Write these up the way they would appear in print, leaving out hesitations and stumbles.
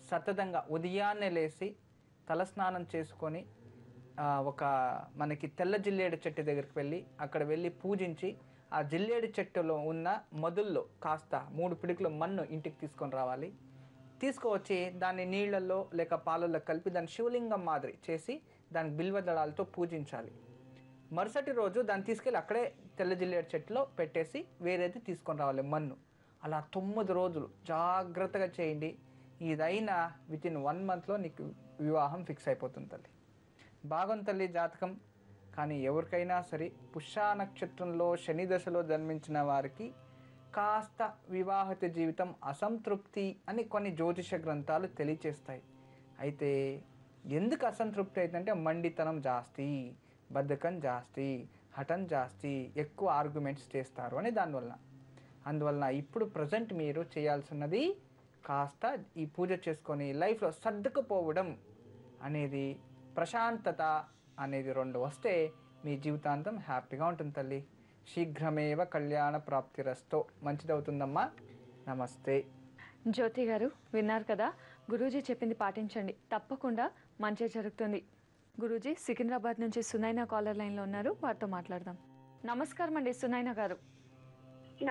సతతంగా ఉదయాన్నే లేసి తలస్నానం చేసుకొని ఒక మనకి తెల్ల జిల్లేడు చెట్టు దగ్గరికి వెళ్ళి అక్కడ వెళ్ళి పూజించి ఆ జిల్లేడు చెట్టులో ఉన్న మొదల్లో కాస్త 3 పిడికిల మన్ను ఇంటికి తీసుకొని రావాలి. తీసుకువచ్చి దాన్ని నీళ్ళల్లో లేక పాలల్లో కలిపి దాన్ని శివలింగం మాదిరి చేసి దానికి బిల్వ దళాలతో పూజించాలి. మరుసటి రోజు దాన్ని తీసుకెళ్ళి అక్కడే తెల్ల జిల్లేడు చెట్టులో పెట్టేసి వేరేది తీసుకొని రావాలి మన్ను. అలా 9 రోజులు జాగ్రత్తగా చేయండి. ఇదైనా వితిన్ 1 మంత్లో నీకు వివాహం ఫిక్స్ అయిపోతుంది తల్లి. బాగుంది తల్లి జాతకం. కానీ ఎవరికైనా సరే పుష్యా నక్షత్రంలో శని దశలో జన్మించిన వారికి కాస్త వివాహిత జీవితం అసంతృప్తి అని కొన్ని జ్యోతిష గ్రంథాలు తెలియచేస్తాయి. అయితే ఎందుకు అసంతృప్తి అవుతుందంటే మండితనం జాస్తి, బద్ధకం జాస్తి, హఠం జాస్తి, ఎక్కువ ఆర్గ్యుమెంట్స్ చేస్తారు అని అందువలన ఇప్పుడు ప్రజెంట్ మీరు చేయాల్సినది కాస్త ఈ పూజ చేసుకొని లైఫ్లో సర్దుకుపోవడం అనేది, ప్రశాంతత అనేది 2 వస్తే మీ జీవితాంతం హ్యాపీగా ఉంటుంది తల్లి. శీఘ్రమేవ కళ్యాణ ప్రాప్తిరస్తో. మంచిదవుతుందమ్మా. నమస్తే. జ్యోతి గారు విన్నారు కదా, గురూజీ చెప్పింది పాటించండి, తప్పకుండా మంచి జరుగుతుంది. గురూజీ సికింద్రాబాద్ నుంచి సునైనా కాలర్ లైన్లో ఉన్నారు, వారితో మాట్లాడదాం. నమస్కారం అండి సునైనా గారు.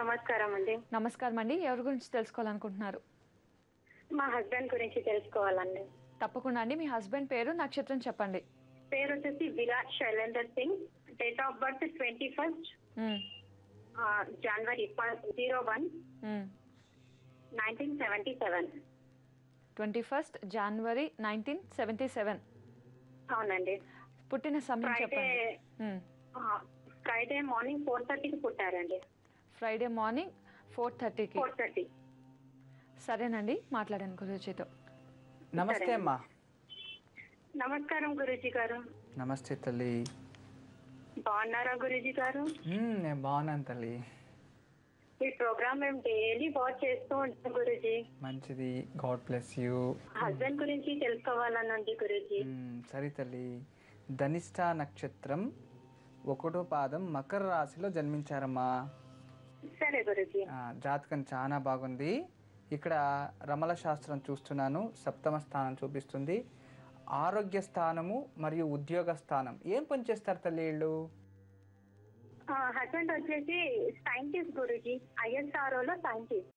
నమస్కారం అండి. నమస్కారం అండి. ఎవరి గురించి తెలుసుకోవాలనుకుంటున్నారు? మా హస్బెండ్ గురించి తెలుసుకోవాలండి. తప్పకుండా అండి. మీ హస్బెండ్ పేరు, నక్షత్రం చెప్పండి. పేరు వచ్చేసి Virat Shailender Singh. Date of birth 21 జనవరి 01 1977. 21 జనవరి 1977. అవునండి. పుట్టిన సమయం చెప్పండి. ఫ్రైడే మార్నింగ్ 4:30కి పుట్టారండి. ఫ్రైడే మార్నింగ్ 4:30కి. 4:30. సరేనండి, మాట్లాడాను గురూజీతో. నమస్తే అమ్మా. నమస్కారం గురూజీ గారు. నమస్తే తల్లి. బాగున్నారా గురూజీ గారు? నేను బాగున్నాను తల్లి. ఈ ప్రోగ్రామ్ మేము డైలీ వాచ్ చేస్తూ ఉంటాం గురూజీ. మంచిది. God bless you. హస్బెండ్ గురించి తెలుసుకోవాలనండి గురూజీ. సరే తల్లి. ధనిష్ట నక్షత్రం 1వ పాదం మకర రాశిలో జన్మించారమ్మా. సరే గురూజీ. జాతకం చాలా బాగుంది. ఇక్కడ రమల శాస్త్రం చూస్తున్నాను, 7వ స్థానం చూపిస్తుంది. ఆరోగ్య స్థానము మరియు ఉద్యోగ స్థానం. ఏం పని చేస్తారు తల్లి వీళ్ళు? హస్బెండ్ వచ్చేసి సైంటిస్ట్ గురూజీ, ISROలో సైంటిస్ట్.